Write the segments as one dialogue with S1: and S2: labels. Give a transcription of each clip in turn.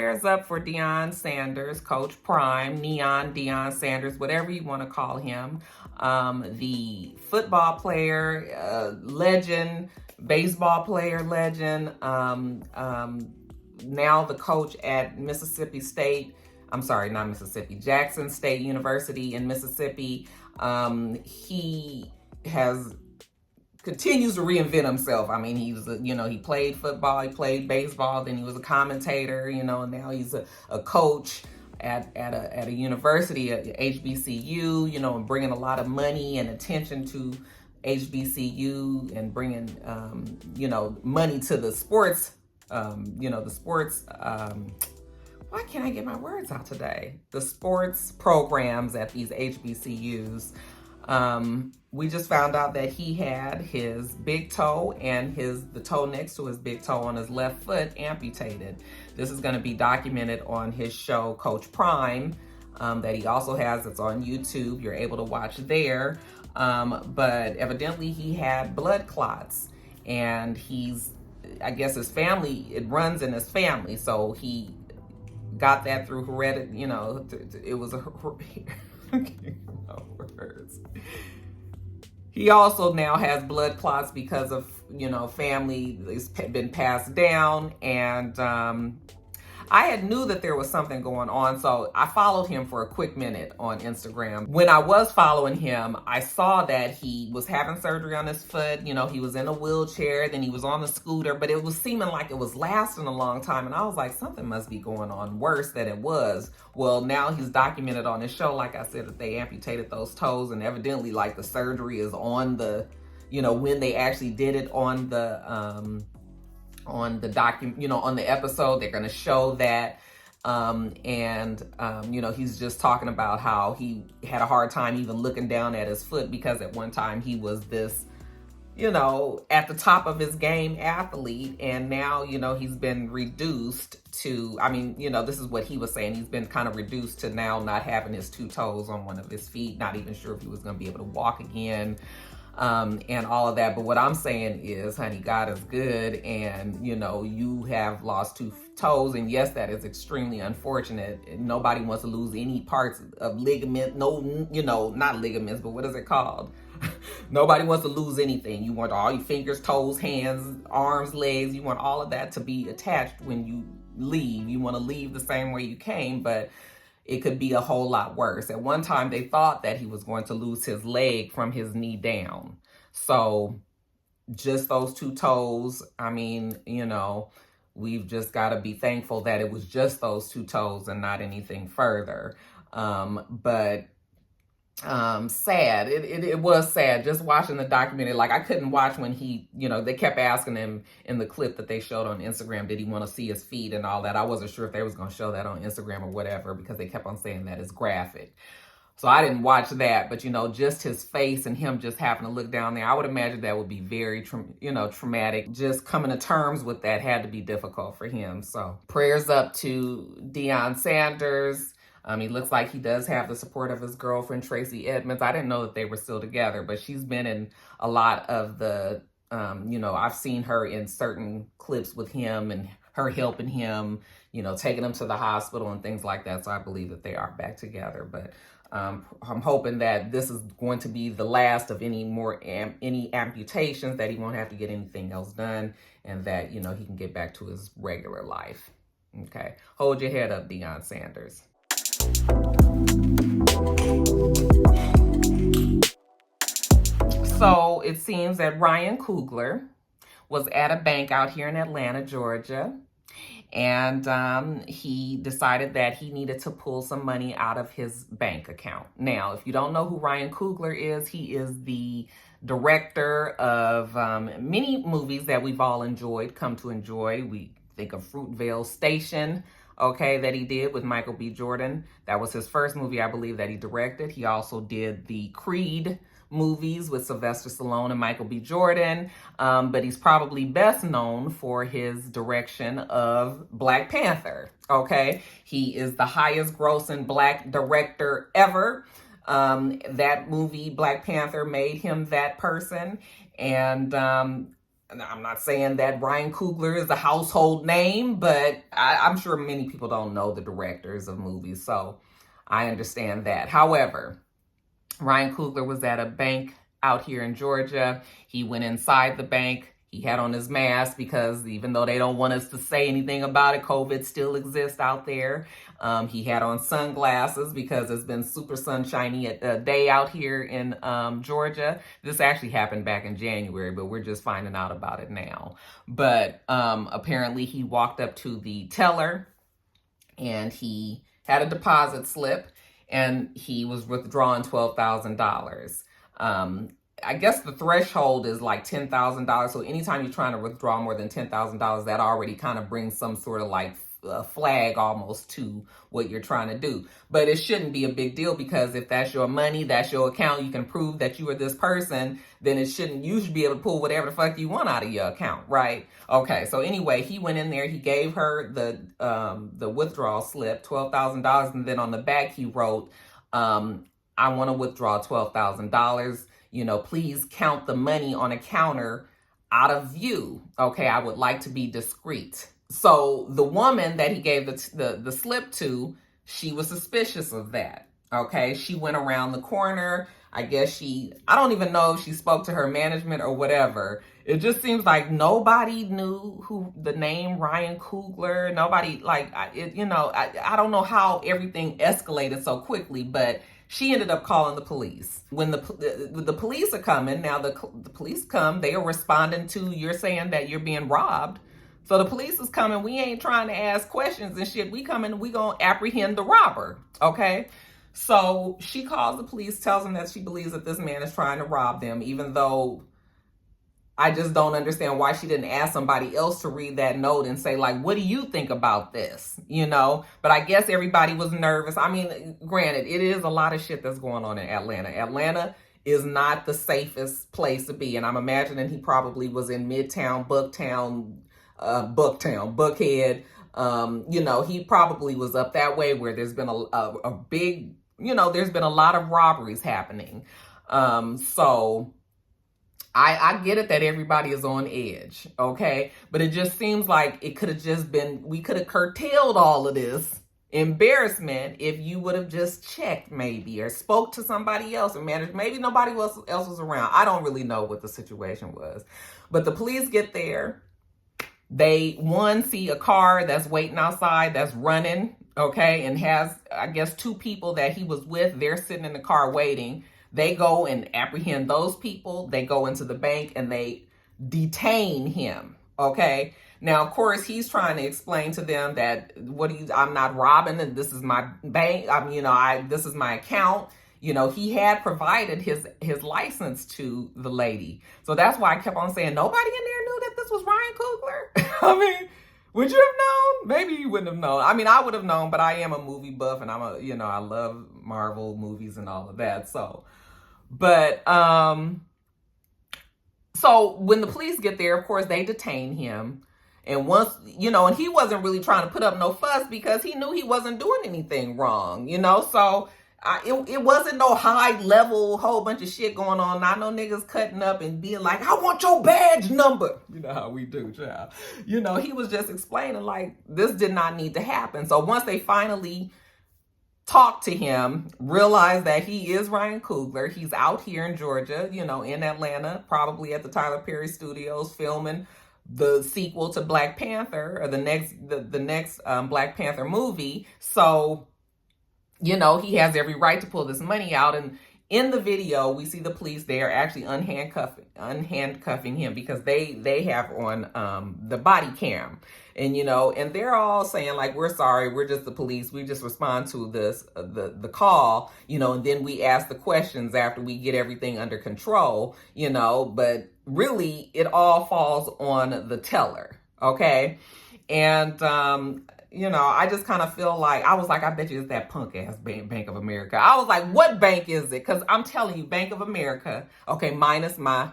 S1: prayers up for Deion Sanders, Coach Prime, Deion Sanders, whatever you want to call him. The football player, legend, baseball player, legend, now the coach at Mississippi State. I'm sorry, not Mississippi, Jackson State University in Mississippi. He continues to reinvent himself. I mean, he was, he played football, he played baseball, then he was a commentator, and now he's a coach at a university, at HBCU, and bringing a lot of money and attention to HBCU and bringing, money to the sports, why can't I get my words out today? The sports programs at these HBCUs. We just found out that he had his big toe and the toe next to his big toe on his left foot amputated. This is going to be documented on his show, Coach Prime, that he also has. It's on YouTube. You're able to watch there. But evidently he had blood clots, and I guess his family, it runs in his family. So he got that through heredity, it was words. He also now has blood clots because of, family, it's been passed down. And I had knew that there was something going on, so I followed him for a quick minute on Instagram. When I was following him, I saw that he was having surgery on his foot. He was in a wheelchair, then he was on the scooter, but it was seeming like it was lasting a long time. And I was like, something must be going on worse than it was. Well, now he's documented on his show, like I said, that they amputated those toes, and evidently like the surgery is on the, when they actually did it on the on the episode, they're going to show that. He's just talking about how he had a hard time even looking down at his foot, because at one time he was this, at the top of his game athlete. And now, he's been reduced to, this is what he was saying. He's been kind of reduced to now not having his two toes on one of his feet, not even sure if he was going to be able to walk again. And all of that. But what I'm saying is, honey, God is good, and, you have lost two toes, and yes, that is extremely unfortunate. Nobody wants to lose any parts of ligament, not ligaments, but what is it called? Nobody wants to lose anything. You want all your fingers, toes, hands, arms, legs, you want all of that to be attached when you leave. You want to leave the same way you came, but it could be a whole lot worse. At one time, they thought that he was going to lose his leg from his knee down. So just those two toes, we've just got to be thankful that it was just those two toes and not anything further. Sad. It was sad just watching the documentary. Like, I couldn't watch when he, they kept asking him in the clip that they showed on Instagram, did he want to see his feet and all that. I wasn't sure if they was going to show that on Instagram or whatever, because they kept on saying that it's graphic. So I didn't watch that, but just his face and him just having to look down there, I would imagine that would be very, traumatic. Just coming to terms with that had to be difficult for him. So prayers up to Deion Sanders. He looks like he does have the support of his girlfriend, Tracy Edmonds. I didn't know that they were still together, but she's been in a lot of the, I've seen her in certain clips with him and her helping him, taking him to the hospital and things like that. So I believe that they are back together. But I'm hoping that this is going to be the last of any amputations, that he won't have to get anything else done, and that, he can get back to his regular life. Okay. Hold your head up, Deion Sanders. So it seems that Ryan Coogler was at a bank out here in Atlanta, Georgia, and he decided that he needed to pull some money out of his bank account. Now, if you don't know who Ryan Coogler is, he is the director of many movies that we've all come to enjoy. We think of Fruitvale Station, that he did with Michael B. Jordan. That was his first movie, I believe, that he directed. He also did the Creed movies with Sylvester Stallone and Michael B. Jordan, but he's probably best known for his direction of Black Panther, He is the highest grossing Black director ever. That movie, Black Panther, made him that person, and I'm not saying that Ryan Coogler is a household name, but I'm sure many people don't know the directors of movies, so I understand that. However, Ryan Coogler was at a bank out here in Georgia. He went inside the bank. He had on his mask because even though they don't want us to say anything about it, COVID still exists out there. He had on sunglasses because it's been super sunshiny day out here in Georgia. This actually happened back in January, but we're just finding out about it now. But apparently he walked up to the teller and he had a deposit slip and he was withdrawing $12,000. I guess the threshold is like $10,000. So anytime you're trying to withdraw more than $10,000, that already kind of brings some sort of like flag almost to what you're trying to do. But it shouldn't be a big deal because if that's your money, that's your account, you can prove that you are this person, then you should be able to pull whatever the fuck you want out of your account, right? Okay, so anyway, he went in there, he gave her the withdrawal slip, $12,000, and then on the back he wrote, I want to withdraw $12,000. Please count the money on a counter out of view. Okay, I would like to be discreet. So the woman that he gave the slip to, she was suspicious of that. Okay, she went around the corner. I guess I don't even know if she spoke to her management or whatever. It just seems like nobody knew who the name Ryan Coogler, nobody I don't know how everything escalated so quickly, but she ended up calling the police. When the police are coming, now the police come, they are responding to, you're saying that you're being robbed. So the police is coming, we ain't trying to ask questions and shit. We coming, we gonna apprehend the robber, okay? So she calls the police, tells them that she believes that this man is trying to rob them, even though I just don't understand why she didn't ask somebody else to read that note and say, like, what do you think about this? But I guess everybody was nervous. I mean, granted, it is a lot of shit that's going on in Atlanta. Atlanta is not the safest place to be. And I'm imagining he probably was in Midtown, Buckhead. He probably was up that way where there's been a big, there's been a lot of robberies happening. So I get it that everybody is on edge, okay? But it just seems like it could have just been, we could have curtailed all of this embarrassment if you would have just checked maybe or spoke to somebody else or managed. Maybe nobody else was around. I don't really know what the situation was. But the police get there. They, see a car that's waiting outside that's running, okay, and has, I guess, two people that he was with. They're sitting in the car waiting. They go and apprehend those people. They go into the bank and they detain him, okay? Now, of course, he's trying to explain to them that I'm not robbing and this is my bank. This is my account. He had provided his license to the lady. So that's why I kept on saying, nobody in there knew that this was Ryan Coogler. I mean, would you have known? Maybe you wouldn't have known. I mean, I would have known, but I am a movie buff and I love Marvel movies and all of that. So, but, so when the police get there, of course, they detain him. And once, and he wasn't really trying to put up no fuss because he knew he wasn't doing anything wrong, so it wasn't no high level whole bunch of shit going on. Not no niggas cutting up and being like, I want your badge number. You know how we do, child. He was just explaining like this did not need to happen. So once they finally talked to him, realized that he is Ryan Coogler. He's out here in Georgia, in Atlanta, probably at the Tyler Perry Studios filming the sequel to Black Panther or the next Black Panther movie. So, he has every right to pull this money out. And in the video, we see the police, they are actually unhandcuffing him because they have on the body cam. And, and they're all saying like, we're sorry, we're just the police. We just respond to this, the call, and then we ask the questions after we get everything under control, but really it all falls on the teller. Okay. And, I just kind of feel like, I was like, I bet you it's that punk ass Bank of America. I was like, what bank is it? Because I'm telling you, Bank of America, okay, minus my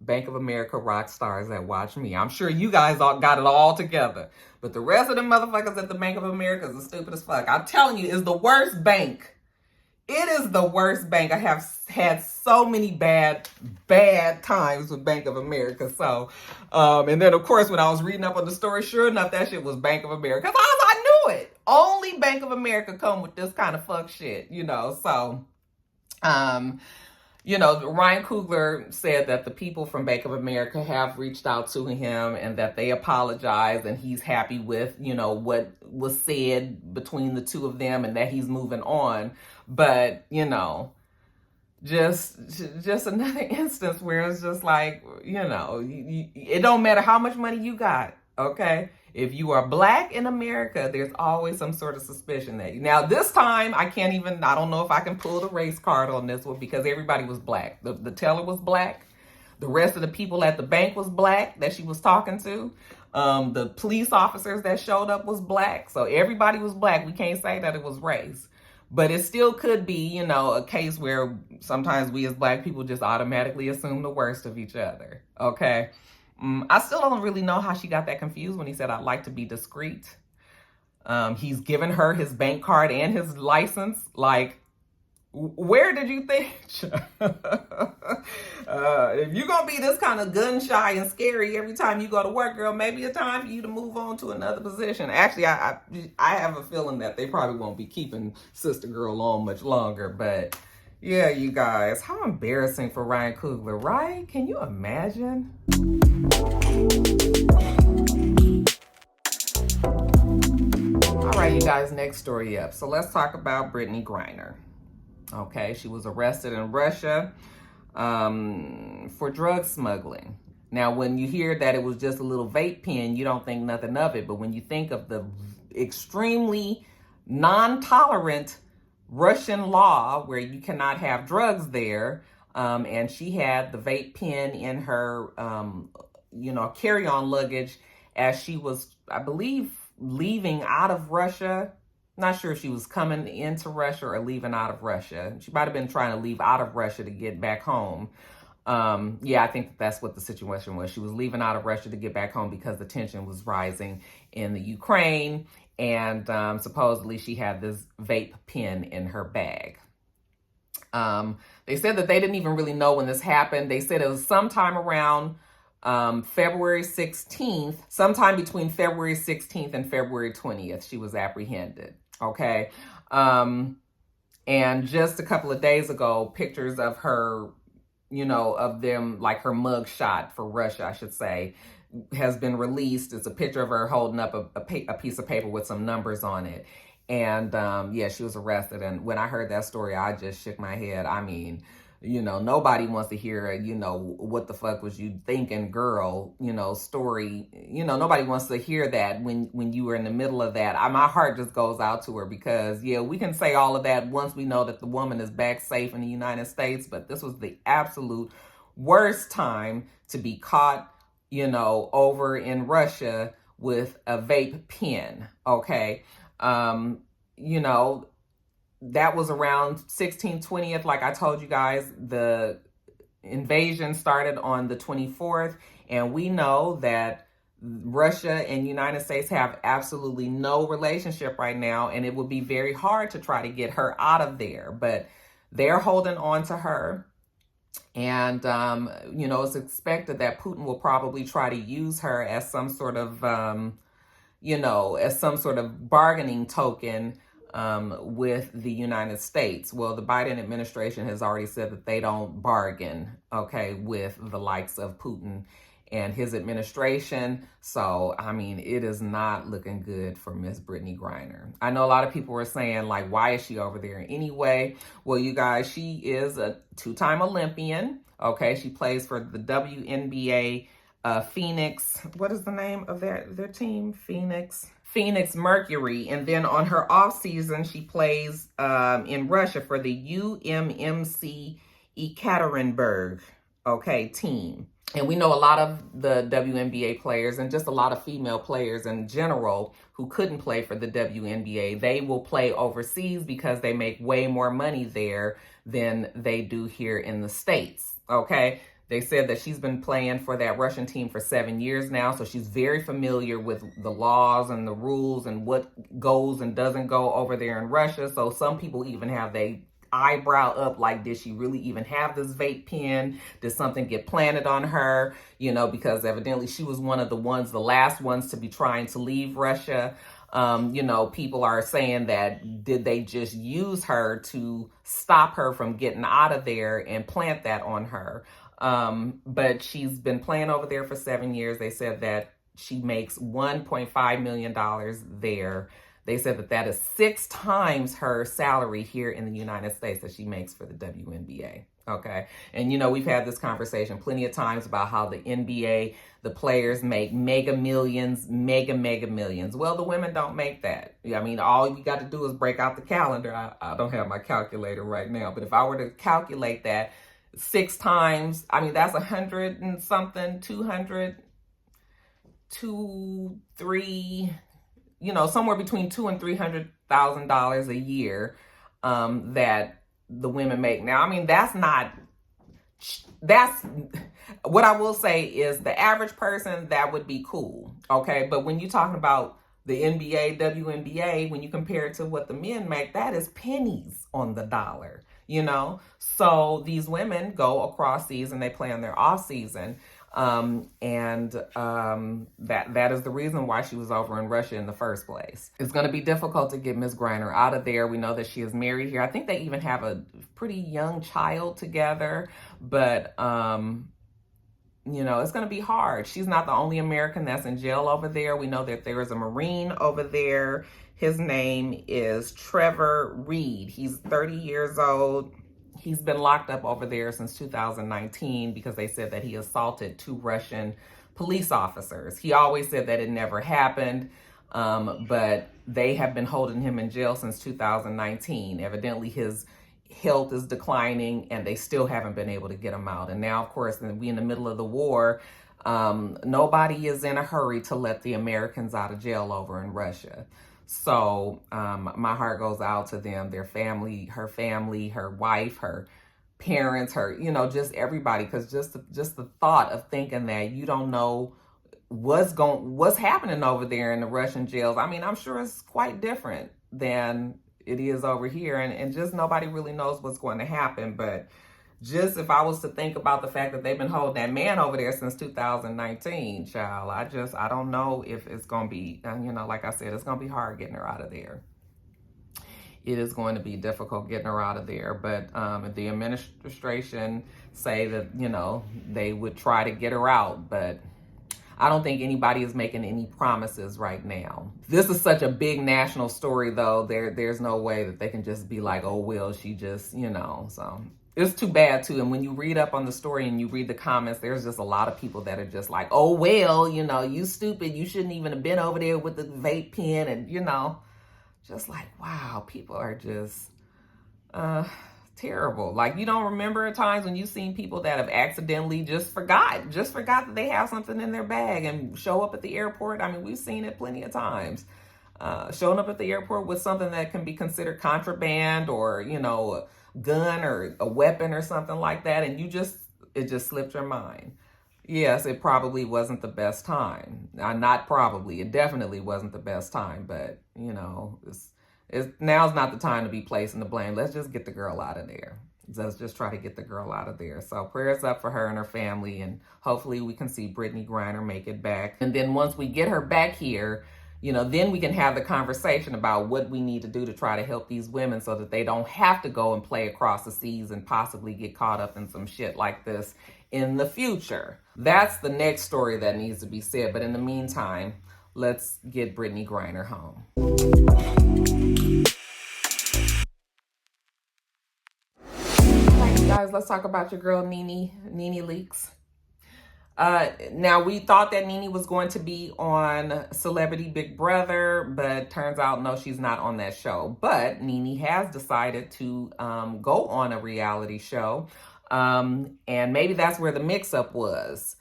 S1: Bank of America rock stars that watch me. I'm sure you guys all got it all together. But the rest of the motherfuckers at the Bank of America is the stupid as fuck. I'm telling you, it's the worst bank It is the worst bank. I have had so many bad times with Bank of America. So, and then of course, when I was reading up on the story, sure enough, that shit was Bank of America. I knew it. Only Bank of America come with this kind of fuck shit, you know. So, you know, Ryan Coogler said that the people from Bank of America have reached out to him and that they apologized, and he's happy with, you know, what was said between the two of them and that he's moving on. But, you know, just another instance where it's just like, you know, it don't matter how much money you got, okay? If you are black in America, there's always some sort of suspicion that you. Now, this time, I don't know if I can pull the race card on this one because everybody was black. The teller was black. The rest of the people at the bank was black that she was talking to. The police officers that showed up was black. So everybody was black. We can't say that it was race. But it still could be, you know, a case where sometimes we as black people just automatically assume the worst of each other, okay? I still don't really know how she got that confused when he said, I'd like to be discreet. He's given her his bank card and his license. Like, where did you think? If you're going to be this kind of gun shy and scary every time you go to work, girl, maybe it's time for you to move on to another position. Actually, I have a feeling that they probably won't be keeping Sister Girl on much longer. But yeah, you guys, how embarrassing for Ryan Coogler, right? Can you imagine? All right, you guys, next story up. So let's talk about Britney Griner. Okay, she was arrested in Russia for drug smuggling. Now, when you hear that it was just a little vape pen, you don't think nothing of it. But when you think of the extremely non-tolerant Russian law where you cannot have drugs there, and she had the vape pen in her, you know, carry-on luggage as she was, I believe, leaving out of Russia. Not sure if she was coming into Russia or leaving out of Russia. She might have been trying to leave out of Russia to get back home. Yeah, I think that's what the situation was. She was leaving out of Russia to get back home because the tension was rising in the Ukraine. And supposedly she had this vape pen in her bag. They said that they didn't even really know when this happened. They said it was sometime around February 16th, sometime between February 16th and February 20th, she was apprehended. Okay. And just a couple of days ago, pictures of her, you know, of them, like her mug shot for Russia, I should say, has been released. It's a picture of her holding up a piece of paper with some numbers on it. And yeah, she was arrested. And when I heard that story, I just shook my head. I mean, you know, nobody wants to hear a, you know, what the fuck was you thinking, girl, you know, story. You know, nobody wants to hear that when you were in the middle of that. My heart just goes out to her because, yeah, we can say all of that once we know that the woman is back safe in the United States. But this was the absolute worst time to be caught, you know, over in Russia with a vape pen. Okay. You know, that was around 16/20th. Like I told you guys, the invasion started on the 24th. And we know that Russia and United States have absolutely no relationship right now. And it would be very hard to try to get her out of there. But they're holding on to her. And, you know, it's expected that Putin will probably try to use her as some sort of, you know, as some sort of bargaining token with the United States. Well, the Biden administration has already said that they don't bargain, okay, with the likes of Putin and his administration. So, I mean, it is not looking good for Miss Britney Griner. I know a lot of people were saying, like, why is she over there anyway? Well, you guys, she is a two-time Olympian, okay? She plays for the WNBA Phoenix. What is the name of their team? Phoenix Mercury. And then on her off season, she plays in Russia for the UMMC Ekaterinburg, okay, team. And we know a lot of the WNBA players and just a lot of female players in general who couldn't play for the WNBA. They will play overseas because they make way more money there than they do here in the States, okay? They said that she's been playing for that Russian team for 7 years now, so she's very familiar with the laws and the rules and what goes and doesn't go over there in Russia. So some people even have eyebrow up like, did she really even have this vape pen? Did something get planted on her? You know, because evidently she was one of the last ones to be trying to leave Russia. You know, people are saying that did they just use her to stop her from getting out of there and plant that on her? But she's been playing over there for 7 years. They said that she makes $1.5 million there. They said that that is 6 times her salary here in the United States that she makes for the WNBA. Okay. And, you know, we've had this conversation plenty of times about how the NBA, the players make mega millions. Well, the women don't make that. I mean, all you got to do is break out the calendar. I don't have my calculator right now, but if I were to calculate that 6 times, I mean, that's 100 and something, 200, 2, 3, you know, somewhere between $200,000 and $300,000 a year that the women make. Now, I mean, that's what I will say is the average person, that would be cool. Okay. But when you're talking about the NBA, WNBA, when you compare it to what the men make, that is pennies on the dollar, you know? So these women go across seas and they play on their off season. That is the reason why she was over in Russia in the first place. It's going to be difficult to get Ms. Griner out of there. We know that she is married here. I think they even have a pretty young child together, but, you know, it's going to be hard. She's not the only American that's in jail over there. We know that there is a Marine over there. His name is Trevor Reed. He's 30 years old. He's been locked up over there since 2019 because they said that he assaulted 2 Russian police officers. He always said that it never happened, but they have been holding him in jail since 2019. Evidently, his health is declining and they still haven't been able to get him out. And now, of course, we in the middle of the war. Nobody is in a hurry to let the Americans out of jail over in Russia. So my heart goes out to them, their family, her wife, her parents, her, you know, just everybody. Because just the thought of thinking that you don't know what's happening over there in the Russian jails. I mean, I'm sure it's quite different than it is over here, and just nobody really knows what's going to happen. But just if I was to think about the fact that they've been holding that man over there since 2019, child, I don't know if it's going to be, you know, like I said, it's going to be hard getting her out of there. It is going to be difficult getting her out of there. But the administration say that, you know, they would try to get her out, but I don't think anybody is making any promises right now. This is such a big national story, though. There's no way that they can just be like, oh, well, she just, you know, so it's too bad, too. And when you read up on the story and you read the comments, there's just a lot of people that are just like, oh, well, you know, you stupid. You shouldn't even have been over there with the vape pen. And, you know, just like, wow, people are just terrible. Like, you don't remember at times when you've seen people that have accidentally just forgot that they have something in their bag and show up at the airport. I mean, we've seen it plenty of times. Showing up at the airport with something that can be considered contraband or, you know, gun or a weapon or something like that, and it just slipped your mind. Yes, it probably wasn't the best time. Not probably, it definitely wasn't the best time, but you know, now's not the time to be placing the blame. Let's just get the girl out of there. Let's just try to get the girl out of there. So prayers up for her and her family, and hopefully we can see Britney Griner make it back. And then once we get her back here, you know, then we can have the conversation about what we need to do to try to help these women so that they don't have to go and play across the seas and possibly get caught up in some shit like this in the future. That's the next story that needs to be said. But in the meantime, let's get Britney Griner home. All right, guys, let's talk about your girl, Nene Leakes. Now, we thought that Nene was going to be on Celebrity Big Brother, but turns out, no, she's not on that show. But Nene has decided to go on a reality show, and maybe that's where the mix-up was.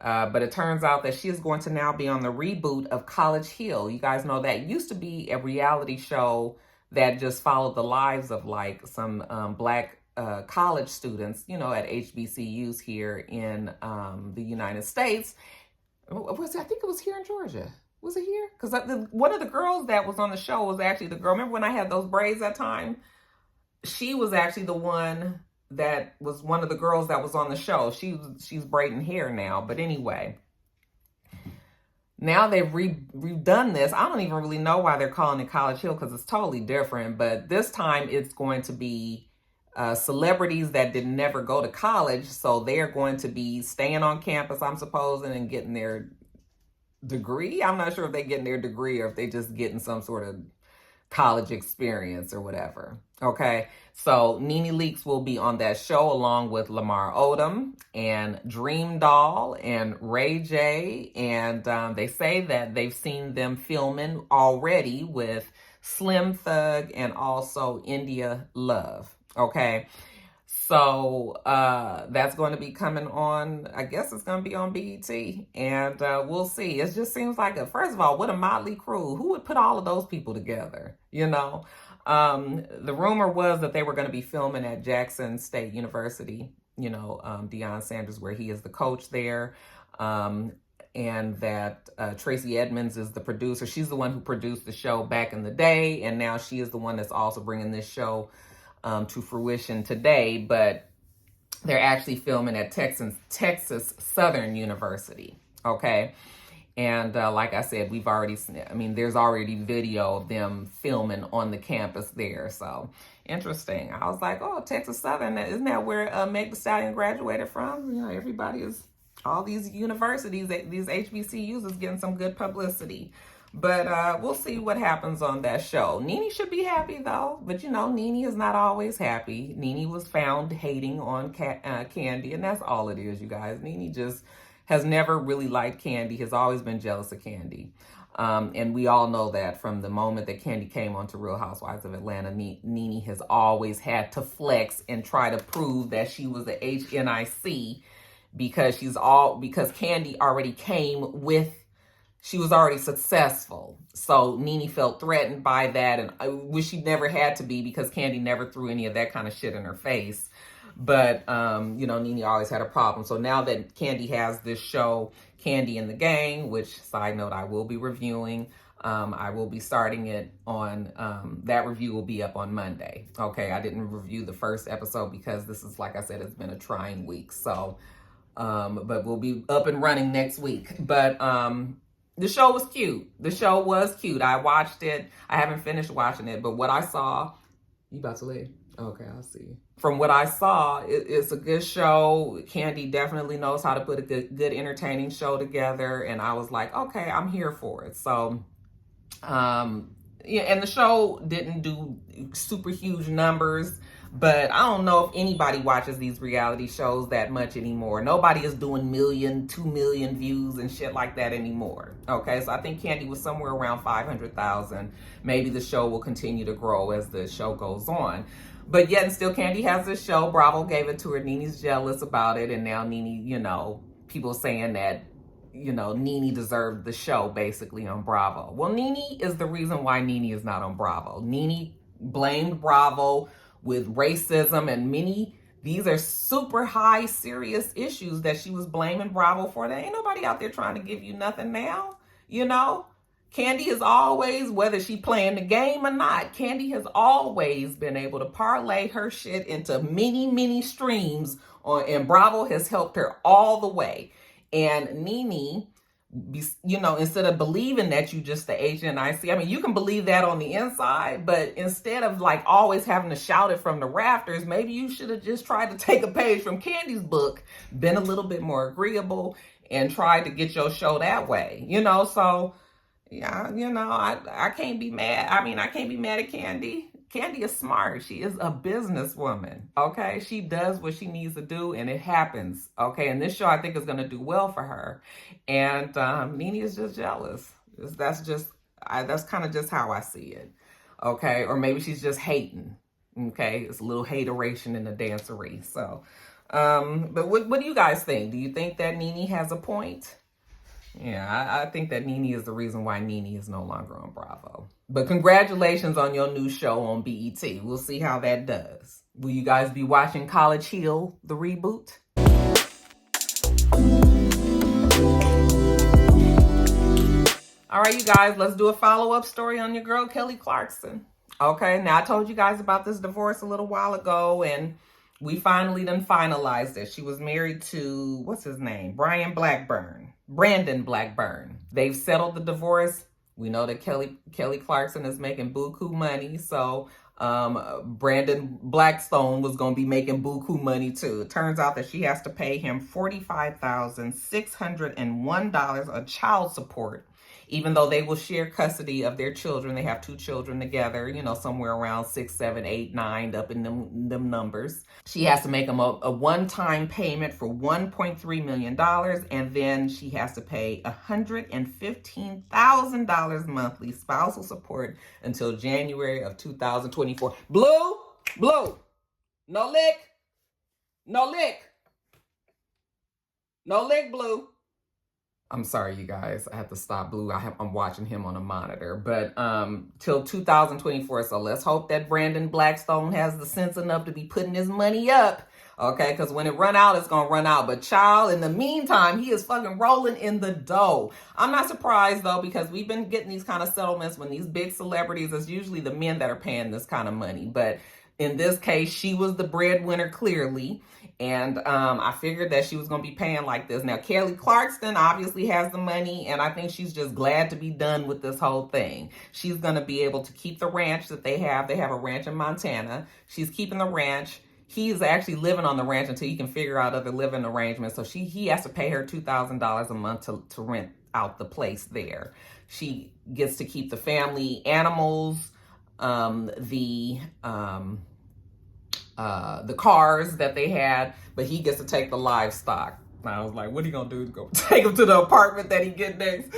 S1: But it turns out that she is going to now be on the reboot of College Hill. You guys know that used to be a reality show that just followed the lives of like some black college students, you know, at HBCUs here in the United States. I think it was here in Georgia. Was it here? Because one of the girls that was on the show was actually the girl. Remember when I had those braids that time? she was actually the one that was one of the girls that was on the show. She's braiding hair now. But anyway, now they've redone this. I don't even really know why they're calling it College Hill, because it's totally different. But this time it's going to be celebrities that did never go to college. So they're going to be staying on campus, I'm supposing, and getting their degree. I'm not sure if they're getting their degree or if they just getting some sort of college experience or whatever. Okay, so Nene Leakes will be on that show along with Lamar Odom and Dream Doll and Ray J. And they say that they've seen them filming already with Slim Thug and also India Love. Okay, so that's going to be coming on, I guess it's going to be on BET, and we'll see. It just seems like, first of all, what a motley crew. Who would put all of those people together, you know? The rumor was that they were going to be filming at Jackson State University, you know, Deion Sanders, where he is the coach there, and that Tracy Edmonds is the producer. She's the one who produced the show back in the day, and now she is the one that's also bringing this show to fruition today. But they're actually filming at Texas Southern University, okay? And like I said, we've already, there's already video of them filming on the campus there. So interesting. I was like, oh, Texas Southern, isn't that where Meg Thee Stallion graduated from? You know, everybody is, all these universities, these HBCUs is getting some good publicity. But we'll see what happens on that show. Nene should be happy, though. But, you know, Nene is not always happy. Nene was found hating on Candy, and that's all it is, you guys. Nene just has never really liked Candy, has always been jealous of Candy. And we all know that from the moment that Candy came onto Real Housewives of Atlanta, Nene has always had to flex and try to prove that she was the HNIC, because Candy already came with, she was already successful. So Nene felt threatened by that, and I wish she never had to be, because Candy never threw any of that kind of shit in her face. But, you know, Nene always had a problem. So now that Candy has this show, Candy and the Gang, which, side note, I will be reviewing. I will be starting it on, that review will be up on Monday. Okay, I didn't review the first episode because this is, like I said, it's been a trying week. So, but we'll be up and running next week. But, the show was cute. The show was cute. I watched it. I haven't finished watching it, but what I saw, you about to leave? Okay, I'll see. From what I saw, it's a good show. Candy definitely knows how to put a good entertaining show together, and I was like, okay, I'm here for it. So, yeah, and the show didn't do super huge numbers, but I don't know if anybody watches these reality shows that much anymore. Nobody is doing 1 million, 2 million views and shit like that anymore. Okay, so I think Candy was somewhere around 500,000. Maybe the show will continue to grow as the show goes on. But yet and still, Candy has this show. Bravo gave it to her. Nene's jealous about it. And now Nene, you know, people saying that, you know, Nene deserved the show basically on Bravo. Well, Nene is the reason why Nene is not on Bravo. Nene blamed Bravo with racism and these are super high, serious issues that she was blaming Bravo for. There ain't nobody out there trying to give you nothing now, you know? Candy has always, whether she playing the game or not, Candy has always been able to parlay her shit into many streams, and Bravo has helped her all the way. And Nene, you know, instead of believing that you just the HNIC, I mean, you can believe that on the inside, but instead of like always having to shout it from the rafters, maybe you should have just tried to take a page from Candy's book, been a little bit more agreeable, and tried to get your show that way, you know? So, yeah, you know, I can't be mad. I mean, I can't be mad at Candy. Candy is smart. She is a businesswoman, okay? She does what she needs to do, and it happens, okay? And this show, I think, is going to do well for her. And Nene is just jealous. That's kind of just how I see it, okay? Or maybe she's just hating, okay? It's a little hateration in the dancery. So, but what do you guys think? Do you think that Nene has a point? Yeah, I think that Nene is the reason why Nene is no longer on Bravo. But congratulations on your new show on BET. We'll see how that does. Will you guys be watching College Hill, the reboot? All right, you guys, let's do a follow-up story on your girl, Kelly Clarkson. Okay, now I told you guys about this divorce a little while ago, and we finally done finalized it. She was married to, what's his name? Brandon Blackburn. They've settled the divorce. We know that Kelly Clarkson is making buku money, so Brandon Blackstone was going to be making buku money too. It turns out that she has to pay him $45,601 of child support, even though they will share custody of their children. They have 2 children together, you know, somewhere around 6, 7, 8, 9, up in them numbers. She has to make them a one-time payment for $1.3 million, and then she has to pay $115,000 monthly spousal support until January of 2024. Blue, no lick, Blue. I'm sorry, you guys. I have to stop Blue. I'm watching him on a monitor. But till 2024. So let's hope that Brandon Blackstone has the sense enough to be putting his money up. Okay, because when it run out, it's going to run out. But child, in the meantime, he is fucking rolling in the dough. I'm not surprised, though, because we've been getting these kind of settlements when these big celebrities, it's usually the men that are paying this kind of money. But in this case, she was the breadwinner, clearly. And I figured that she was going to be paying like this. Now, Kelly Clarkson obviously has the money, and I think she's just glad to be done with this whole thing. She's going to be able to keep the ranch that they have. They have a ranch in Montana. She's keeping the ranch. He is actually living on the ranch until he can figure out other living arrangements. So he has to pay her $2,000 a month to rent out the place there. She gets to keep the family animals, the cars that they had, but he gets to take the livestock. I was like, what are you gonna do? Go take him to the apartment that he get next?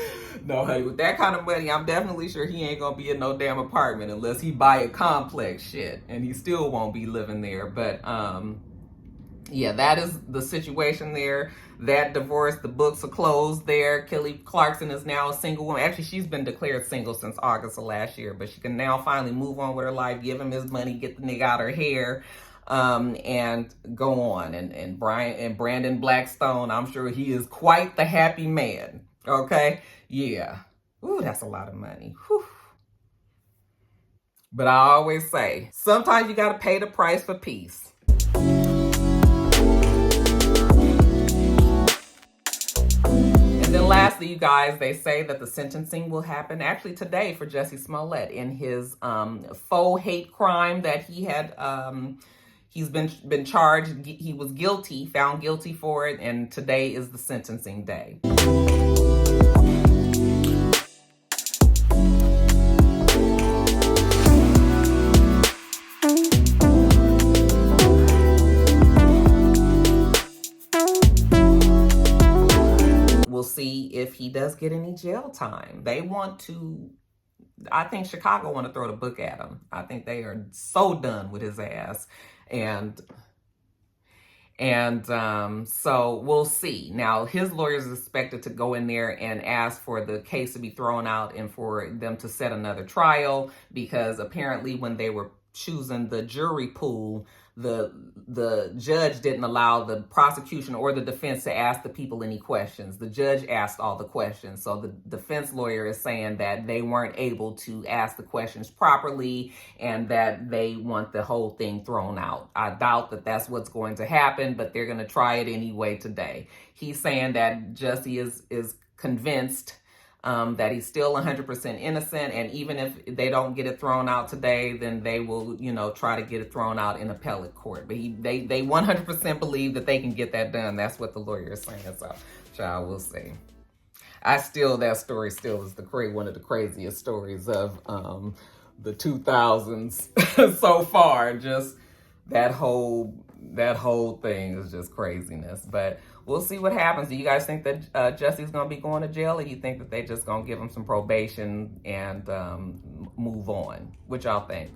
S1: No, honey, with that kind of money, I'm definitely sure he ain't gonna be in no damn apartment unless he buy a complex shit, and he still won't be living there. But yeah, that is the situation there. That divorce, the books are closed there. Kelly Clarkson is now a single woman. Actually, she's been declared single since August of last year, but she can now finally move on with her life, give him his money, get the nigga out her hair, and go on. And Brandon Blackstone, I'm sure he is quite the happy man. Okay? Yeah. Ooh, that's a lot of money. Whew. But I always say, sometimes you gotta pay the price for peace. Then lastly, you guys, they say that the sentencing will happen actually today for Jussie Smollett in his faux hate crime that he had. He's been charged. He was guilty, found guilty for it, and today is the sentencing day. See if he does get any jail time. They want to, I think Chicago want to throw the book at him. I think they are so done with his ass. And so we'll see. Now, his lawyer is expected to go in there and ask for the case to be thrown out and for them to set another trial, because apparently when they were choosing the jury pool, the judge didn't allow the prosecution or the defense to ask the people any questions. The judge asked all the questions. So the defense lawyer is saying that they weren't able to ask the questions properly and that they want the whole thing thrown out. I doubt that that's what's going to happen, but they're going to try it anyway today. He's saying that Jussie is convinced that he's still 100% innocent, and even if they don't get it thrown out today, then they will, try to get it thrown out in appellate court. But they 100% believe that they can get that done. That's what the lawyer is saying. So, child, we'll see. That story still is one of the craziest stories of the 2000s so far. Just that whole thing is just craziness. But we'll see what happens. Do you guys think that Jussie's going to be going to jail, or do you think that they just going to give him some probation and move on? What y'all think?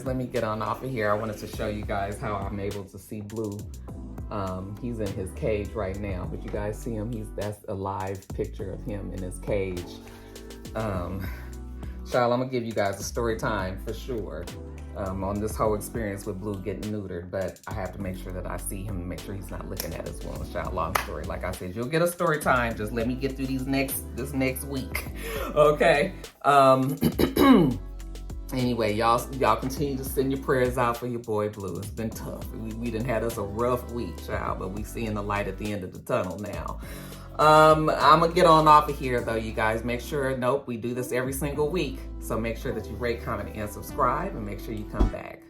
S1: Let me get on off of here. I wanted to show you guys how I'm able to see Blue. He's in his cage right now, but you guys see him. That's a live picture of him in his cage. Child, I'm gonna give you guys a story time for sure on this whole experience with Blue getting neutered, but I have to make sure that I see him and make sure he's not looking at his wounds. Child, long story. Like I said, you'll get a story time. Just let me get through this next week, okay? Anyway, y'all continue to send your prayers out for your boy Blue. It's been tough. We done had us a rough week, child, but we seeing the light at the end of the tunnel now. I'm gonna get on off of here though, you guys. Make sure, we do this every single week. So make sure that you rate, comment, and subscribe, and make sure you come back.